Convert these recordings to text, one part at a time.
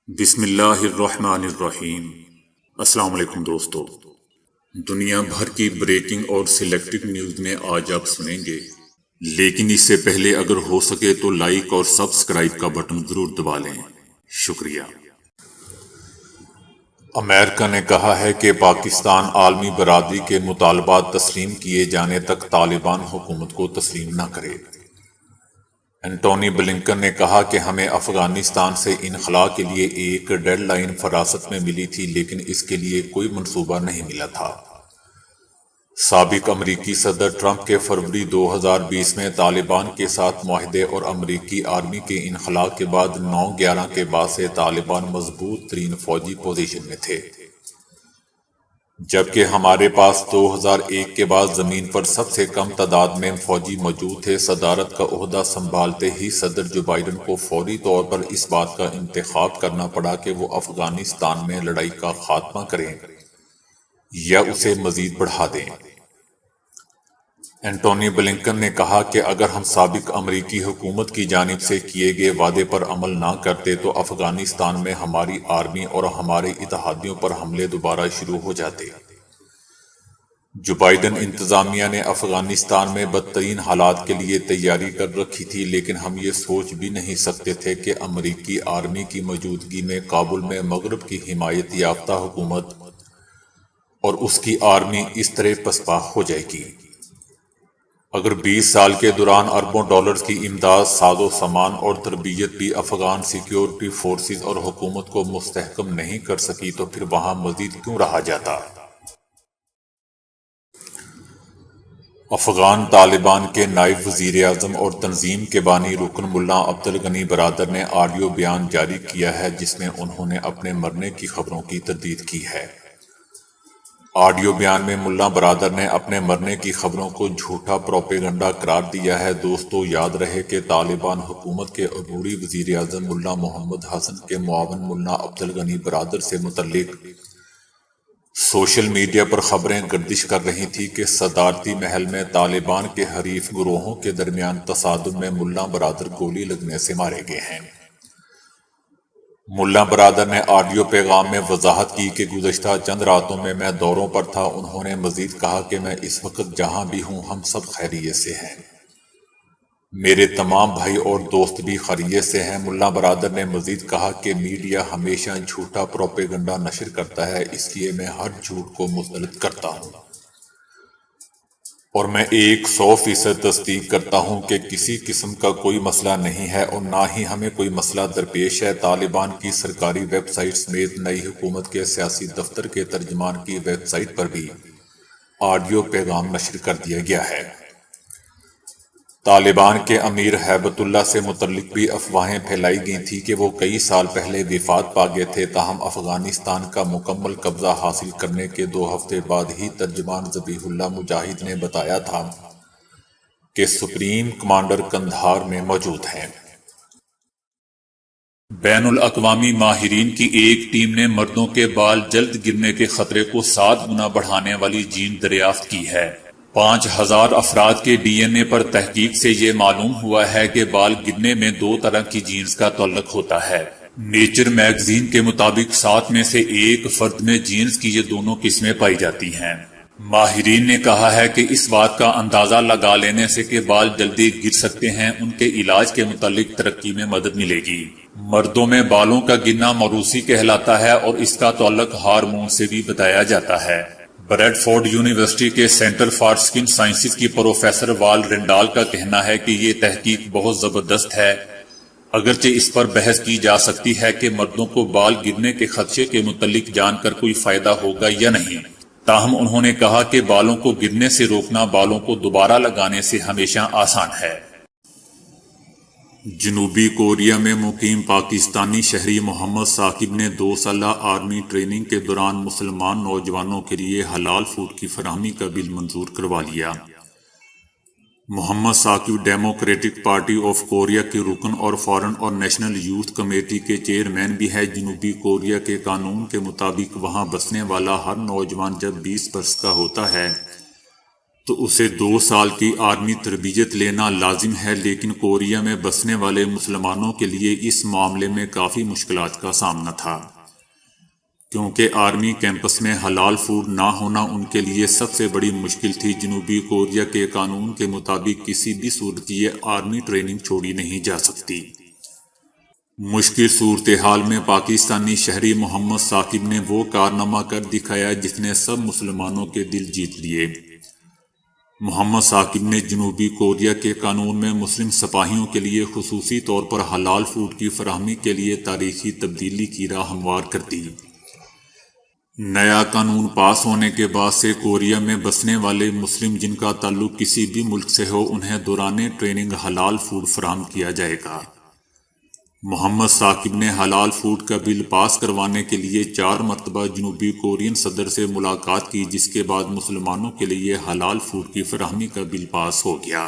بسم اللہ الرحمن الرحیم۔ السلام علیکم دوستو، دنیا بھر کی بریکنگ اور سلیکٹڈ نیوز میں آج آپ سنیں گے، لیکن اس سے پہلے اگر ہو سکے تو لائک اور سبسکرائب کا بٹن ضرور دبا لیں۔ شکریہ۔ امریکہ نے کہا ہے کہ پاکستان عالمی برادری کے مطالبات تسلیم کیے جانے تک طالبان حکومت کو تسلیم نہ کرے۔ اینٹونی بلنکن نے کہا کہ ہمیں افغانستان سے انخلاء کے لیے ایک ڈیڈ لائن فراست میں ملی تھی، لیکن اس کے لیے کوئی منصوبہ نہیں ملا تھا۔ سابق امریکی صدر ٹرمپ کے فروری 2020 میں طالبان کے ساتھ معاہدے اور امریکی آرمی کے انخلاء کے بعد 9/11 کے بعد سے طالبان مضبوط ترین فوجی پوزیشن میں تھے، جبکہ ہمارے پاس 2001 کے بعد زمین پر سب سے کم تعداد میں فوجی موجود تھے۔ صدارت کا عہدہ سنبھالتے ہی صدر جو بائیڈن کو فوری طور پر اس بات کا انتخاب کرنا پڑا کہ وہ افغانستان میں لڑائی کا خاتمہ کریں یا اسے مزید بڑھا دیں۔ اینٹونی بلنکن نے کہا کہ اگر ہم سابق امریکی حکومت کی جانب سے کیے گئے وعدے پر عمل نہ کرتے تو افغانستان میں ہماری آرمی اور ہمارے اتحادیوں پر حملے دوبارہ شروع ہو جاتے۔ جو بائیڈن انتظامیہ نے افغانستان میں بدترین حالات کے لیے تیاری کر رکھی تھی، لیکن ہم یہ سوچ بھی نہیں سکتے تھے کہ امریکی آرمی کی موجودگی میں کابل میں مغرب کی حمایت یافتہ حکومت اور اس کی آرمی اس طرح پسپا ہو جائے گی۔ اگر 20 سال کے دوران اربوں ڈالرز کی امداد، ساز و سامان اور تربیت بھی افغان سیکیورٹی فورسز اور حکومت کو مستحکم نہیں کر سکی تو پھر وہاں مزید کیوں رہا جاتا؟ افغان طالبان کے نائب وزیر اعظم اور تنظیم کے بانی رکن ملا عبدالغنی برادر نے آڈیو بیان جاری کیا ہے جس میں انہوں نے اپنے مرنے کی خبروں کی تردید کی ہے۔ آڈیو بیان میں ملا برادر نے اپنے مرنے کی خبروں کو جھوٹا پروپیگنڈا قرار دیا ہے۔ دوستو، یاد رہے کہ طالبان حکومت کے عبوری وزیر اعظم ملا محمد حسن کے معاون ملا عبدالغنی برادر سے متعلق سوشل میڈیا پر خبریں گردش کر رہی تھی کہ صدارتی محل میں طالبان کے حریف گروہوں کے درمیان تصادم میں ملا برادر گولی لگنے سے مارے گئے ہیں۔ ملا برادر نے آڈیو پیغام میں وضاحت کی کہ گزشتہ چند راتوں میں میں دوروں پر تھا۔ انہوں نے مزید کہا کہ میں اس وقت جہاں بھی ہوں ہم سب خیریت سے ہیں، میرے تمام بھائی اور دوست بھی خیریت سے ہیں۔ ملا برادر نے مزید کہا کہ میڈیا ہمیشہ جھوٹا پروپیگنڈا نشر کرتا ہے، اس لیے میں ہر جھوٹ کو مسترد کرتا ہوں اور میں 100% تصدیق کرتا ہوں کہ کسی قسم کا کوئی مسئلہ نہیں ہے اور نہ ہی ہمیں کوئی مسئلہ درپیش ہے۔ طالبان کی سرکاری ویب سائٹ سمیت نئی حکومت کے سیاسی دفتر کے ترجمان کی ویب سائٹ پر بھی آڈیو پیغام نشر کر دیا گیا ہے۔ طالبان کے امیر ہیبت اللہ سے متعلق بھی افواہیں پھیلائی گئی تھیں کہ وہ کئی سال پہلے وفات پا گئے تھے، تاہم افغانستان کا مکمل قبضہ حاصل کرنے کے 2 ہفتے بعد ہی ترجمان ذبیح اللہ مجاہد نے بتایا تھا کہ سپریم کمانڈر قندھار میں موجود ہیں۔ بین الاقوامی ماہرین کی ایک ٹیم نے مردوں کے بال جلد گرنے کے خطرے کو 7 گنا بڑھانے والی جین دریافت کی ہے۔ 5000 افراد کے ڈی این اے پر تحقیق سے یہ معلوم ہوا ہے کہ بال گرنے میں 2 طرح کی جینز کا تعلق ہوتا ہے۔ نیچر میگزین کے مطابق 7 میں سے 1 فرد میں جینز کی یہ دونوں قسمیں پائی جاتی ہیں۔ ماہرین نے کہا ہے کہ اس بات کا اندازہ لگا لینے سے کہ بال جلدی گر سکتے ہیں ان کے علاج کے متعلق ترقی میں مدد ملے گی۔ مردوں میں بالوں کا گرنا موروثی کہلاتا ہے اور اس کا تعلق ہارمون سے بھی بتایا جاتا ہے۔ بریڈ فورڈ یونیورسٹی کے سینٹر فار سکن سائنسز کی پروفیسر وال رینڈال کا کہنا ہے کہ یہ تحقیق بہت زبردست ہے، اگرچہ اس پر بحث کی جا سکتی ہے کہ مردوں کو بال گرنے کے خدشے کے متعلق جان کر کوئی فائدہ ہوگا یا نہیں، تاہم انہوں نے کہا کہ بالوں کو گرنے سے روکنا بالوں کو دوبارہ لگانے سے ہمیشہ آسان ہے۔ جنوبی کوریا میں مقیم پاکستانی شہری محمد ثاقب نے 2 سالہ آرمی ٹریننگ کے دوران مسلمان نوجوانوں کے لیے حلال فوڈ کی فراہمی کا بل منظور کروا لیا۔ Muhammad Saqib democratic party of Korea کے رکن اور فارن اور نیشنل یوتھ کمیٹی کے چیئرمین بھی ہے۔ جنوبی کوریا کے قانون کے مطابق وہاں بسنے والا ہر نوجوان جب 20 برس کا ہوتا ہے تو اسے 2 سال کی آرمی تربیت لینا لازم ہے، لیکن کوریا میں بسنے والے مسلمانوں کے لیے اس معاملے میں کافی مشکلات کا سامنا تھا، کیونکہ آرمی کیمپس میں حلال فوڈ نہ ہونا ان کے لیے سب سے بڑی مشکل تھی۔ جنوبی کوریا کے قانون کے مطابق کسی بھی صورت یہ آرمی ٹریننگ چھوڑی نہیں جا سکتی۔ مشکل صورتحال میں پاکستانی شہری محمد ثاقب نے وہ کارنامہ کر دکھایا جس نے سب مسلمانوں کے دل جیت لیے۔ محمد ثاقب نے جنوبی کوریا کے قانون میں مسلم سپاہیوں کے لیے خصوصی طور پر حلال فوڈ کی فراہمی کے لیے تاریخی تبدیلی کی راہ ہموار کر دی۔ نیا قانون پاس ہونے کے بعد سے کوریا میں بسنے والے مسلم جن کا تعلق کسی بھی ملک سے ہو، انہیں دوران ٹریننگ حلال فوڈ فراہم کیا جائے گا۔ محمد ثاقب نے حلال فوڈ کا بل پاس کروانے کے لیے 4 مرتبہ جنوبی کورین صدر سے ملاقات کی، جس کے بعد مسلمانوں کے لیے حلال فوڈ کی فراہمی کا بل پاس ہو گیا۔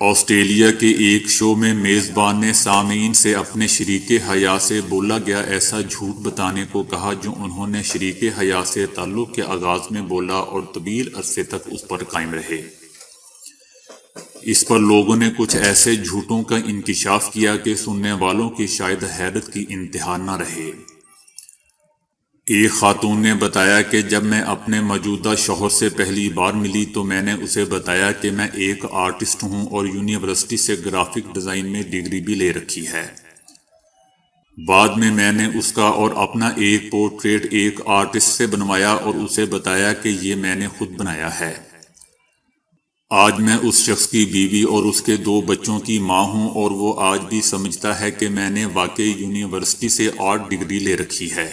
آسٹریلیا کے ایک شو میں میزبان نے سامعین سے اپنے شریک حیات سے بولا گیا ایسا جھوٹ بتانے کو کہا جو انہوں نے شریک حیات سے تعلق کے آغاز میں بولا اور طویل عرصے تک اس پر قائم رہے۔ اس پر لوگوں نے کچھ ایسے جھوٹوں کا انکشاف کیا کہ سننے والوں کی شاید حیرت کی انتہا نہ رہے۔ ایک خاتون نے بتایا کہ جب میں اپنے موجودہ شوہر سے پہلی بار ملی تو میں نے اسے بتایا کہ میں ایک آرٹسٹ ہوں اور یونیورسٹی سے گرافک ڈیزائن میں ڈگری بھی لے رکھی ہے۔ بعد میں نے اس کا اور اپنا ایک پورٹریٹ ایک آرٹسٹ سے بنوایا اور اسے بتایا کہ یہ میں نے خود بنایا ہے۔ آج میں اس شخص کی بیوی اور اس کے 2 بچوں کی ماں ہوں اور وہ آج بھی سمجھتا ہے کہ میں نے واقعی یونیورسٹی سے آرٹ ڈگری لے رکھی ہے۔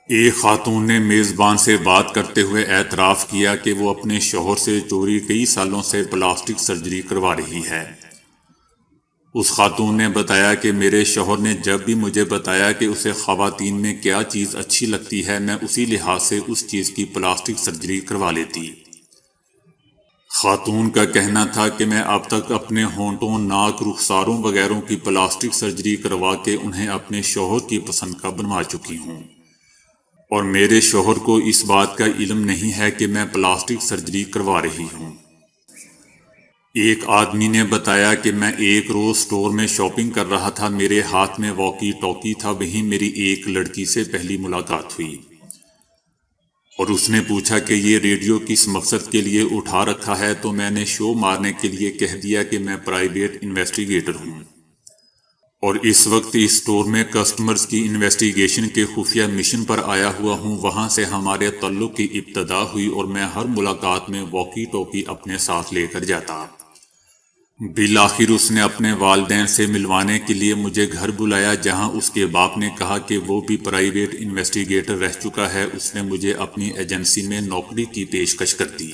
ایک خاتون نے میزبان سے بات کرتے ہوئے اعتراف کیا کہ وہ اپنے شوہر سے چوری کئی سالوں سے پلاسٹک سرجری کروا رہی ہے۔ اس خاتون نے بتایا کہ میرے شوہر نے جب بھی مجھے بتایا کہ اسے خواتین میں کیا چیز اچھی لگتی ہے، میں اسی لحاظ سے اس چیز کی پلاسٹک سرجری کروا لیتی۔ خاتون کا کہنا تھا کہ میں اب تک اپنے ہونٹوں، ناک، رخساروں وغیرہ کی پلاسٹک سرجری کروا کے انہیں اپنے شوہر کی پسند کا بنوا چکی ہوں، اور میرے شوہر کو اس بات کا علم نہیں ہے کہ میں پلاسٹک سرجری کروا رہی ہوں۔ ایک آدمی نے بتایا کہ میں ایک روز سٹور میں شاپنگ کر رہا تھا، میرے ہاتھ میں واکی ٹاکی تھا، وہیں میری ایک لڑکی سے پہلی ملاقات ہوئی اور اس نے پوچھا کہ یہ ریڈیو کس مقصد کے لیے اٹھا رکھا ہے، تو میں نے شو مارنے کے لیے کہہ دیا کہ میں پرائیویٹ انویسٹیگیٹر ہوں اور اس وقت اس سٹور میں کسٹمرز کی انویسٹیگیشن کے خفیہ مشن پر آیا ہوا ہوں۔ وہاں سے ہمارے تعلق کی ابتدا ہوئی اور میں ہر ملاقات میں واکی ٹاکی اپنے ساتھ لے کر جاتا۔ بالآخر اس نے اپنے والدین سے ملوانے کے لیے مجھے گھر بلایا، جہاں اس کے باپ نے کہا کہ وہ بھی پرائیویٹ انویسٹیگیٹر رہ چکا ہے۔ اس نے مجھے اپنی ایجنسی میں نوکری کی پیشکش کر دی۔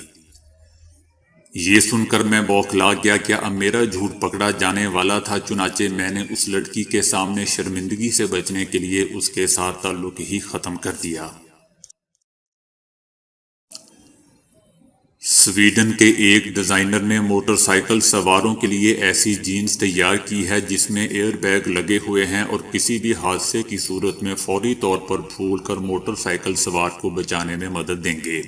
یہ سن کر میں بوکھلا گیا، کیا اب میرا جھوٹ پکڑا جانے والا تھا؟ چنانچہ میں نے اس لڑکی کے سامنے شرمندگی سے بچنے کے لیے اس کے ساتھ تعلق ہی ختم کر دیا۔ سویڈن کے ایک ڈیزائنر نے موٹر سائیکل سواروں کے لیے ایسی جینز تیار کی ہے جس میں ایئر بیگ لگے ہوئے ہیں اور کسی بھی حادثے کی صورت میں فوری طور پر پھول کر موٹر سائیکل سوار کو بچانے میں مدد دیں گے۔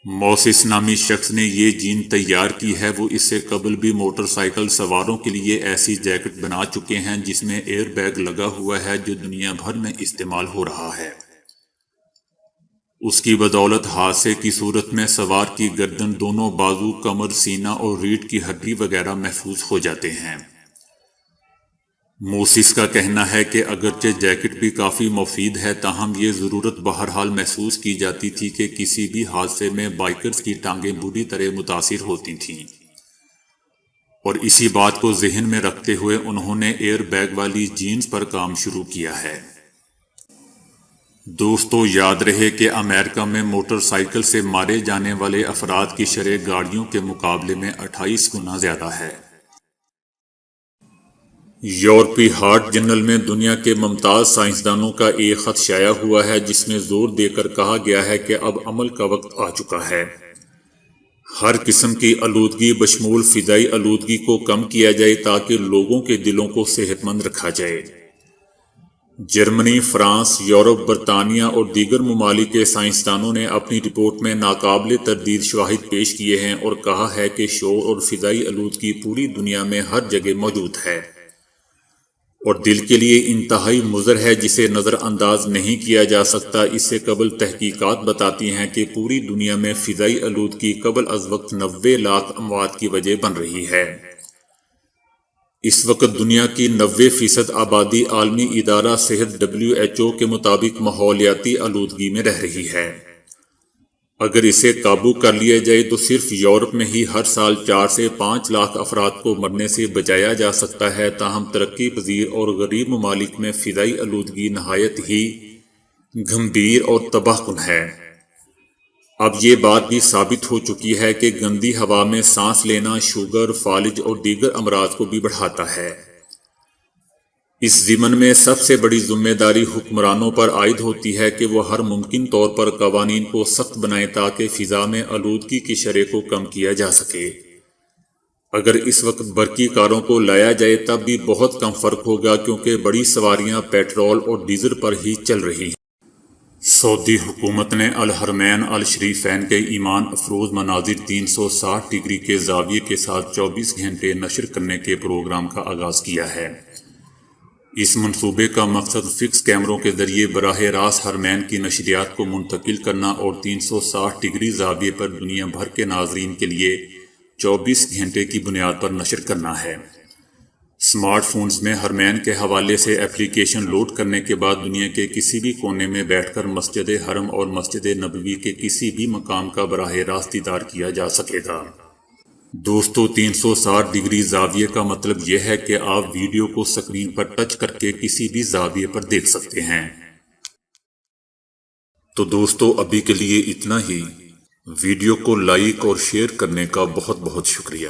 موسس نامی شخص نے یہ جین تیار کی ہے۔ وہ اس سے قبل بھی موٹر سائیکل سواروں کے لیے ایسی جیکٹ بنا چکے ہیں جس میں ایئر بیگ لگا ہوا ہے، جو دنیا بھر میں استعمال ہو رہا ہے۔ اس کی بدولت حادثے کی صورت میں سوار کی گردن، دونوں بازو، کمر، سینہ اور ریڑھ کی ہڈی وغیرہ محفوظ ہو جاتے ہیں۔ موسس کا کہنا ہے کہ اگرچہ جیکٹ بھی کافی مفید ہے، تاہم یہ ضرورت بہرحال محسوس کی جاتی تھی کہ کسی بھی حادثے میں بائیکرز کی ٹانگیں بری طرح متاثر ہوتی تھیں، اور اسی بات کو ذہن میں رکھتے ہوئے انہوں نے ایئر بیگ والی جینز پر کام شروع کیا ہے۔ دوستو، یاد رہے کہ امریکہ میں موٹر سائیکل سے مارے جانے والے افراد کی شرح گاڑیوں کے مقابلے میں 28 گنا زیادہ ہے۔ یورپی ہارٹ جرنل میں دنیا کے ممتاز سائنسدانوں کا ایک خط شائع ہوا ہے جس میں زور دے کر کہا گیا ہے کہ اب عمل کا وقت آ چکا ہے۔ ہر قسم کی آلودگی بشمول فضائی آلودگی کو کم کیا جائے تاکہ لوگوں کے دلوں کو صحت مند رکھا جائے۔ جرمنی، فرانس، یورپ، برطانیہ اور دیگر ممالک کے سائنسدانوں نے اپنی رپورٹ میں ناقابل تردید شواہد پیش کیے ہیں اور کہا ہے کہ شور اور فضائی آلودگی پوری دنیا میں ہر جگہ موجود ہے اور دل کے لیے انتہائی مضر ہے، جسے نظر انداز نہیں کیا جا سکتا۔ اس سے قبل تحقیقات بتاتی ہیں کہ پوری دنیا میں فضائی آلودگی قبل از وقت 90 لاکھ اموات کی وجہ بن رہی ہے۔ اس وقت دنیا کی 90% آبادی عالمی ادارہ صحت WHO کے مطابق ماحولیاتی آلودگی میں رہ رہی ہے۔ اگر اسے قابو کر لیا جائے تو صرف یورپ میں ہی ہر سال 4 سے 5 لاکھ افراد کو مرنے سے بچایا جا سکتا ہے۔ تاہم ترقی پذیر اور غریب ممالک میں فضائی آلودگی نہایت ہی گھمبیر اور تباہ کن ہے۔ اب یہ بات بھی ثابت ہو چکی ہے کہ گندی ہوا میں سانس لینا شوگر، فالج اور دیگر امراض کو بھی بڑھاتا ہے۔ اس ضمن میں سب سے بڑی ذمہ داری حکمرانوں پر عائد ہوتی ہے کہ وہ ہر ممکن طور پر قوانین کو سخت بنائیں تاکہ فضا میں آلودگی کی شرح کو کم کیا جا سکے۔ اگر اس وقت برقی کاروں کو لایا جائے تب بھی بہت کم فرق ہوگا، کیونکہ بڑی سواریاں پیٹرول اور ڈیزل پر ہی چل رہی ہیں۔ سعودی حکومت نے الحرمین الشریفین کے ایمان افروز مناظر 360 ڈگری کے زاویے کے ساتھ 24 گھنٹے نشر کرنے کے پروگرام کا آغاز کیا ہے۔ اس منصوبے کا مقصد فکس کیمروں کے ذریعے براہ راست حرمین کی نشریات کو منتقل کرنا اور 360 ڈگری زاویے پر دنیا بھر کے ناظرین کے لیے 24 گھنٹے کی بنیاد پر نشر کرنا ہے۔ اسمارٹ فونز میں حرمین کے حوالے سے ایپلیکیشن لوڈ کرنے کے بعد دنیا کے کسی بھی کونے میں بیٹھ کر مسجد حرم اور مسجد نبوی کے کسی بھی مقام کا براہ راست دیدار کیا جا سکے گا۔ دوستو، 360 ڈگری زاویے کا مطلب یہ ہے کہ آپ ویڈیو کو سکرین پر ٹچ کر کے کسی بھی زاویے پر دیکھ سکتے ہیں۔ تو دوستو، ابھی کے لیے اتنا ہی۔ ویڈیو کو لائک اور شیئر کرنے کا بہت بہت شکریہ۔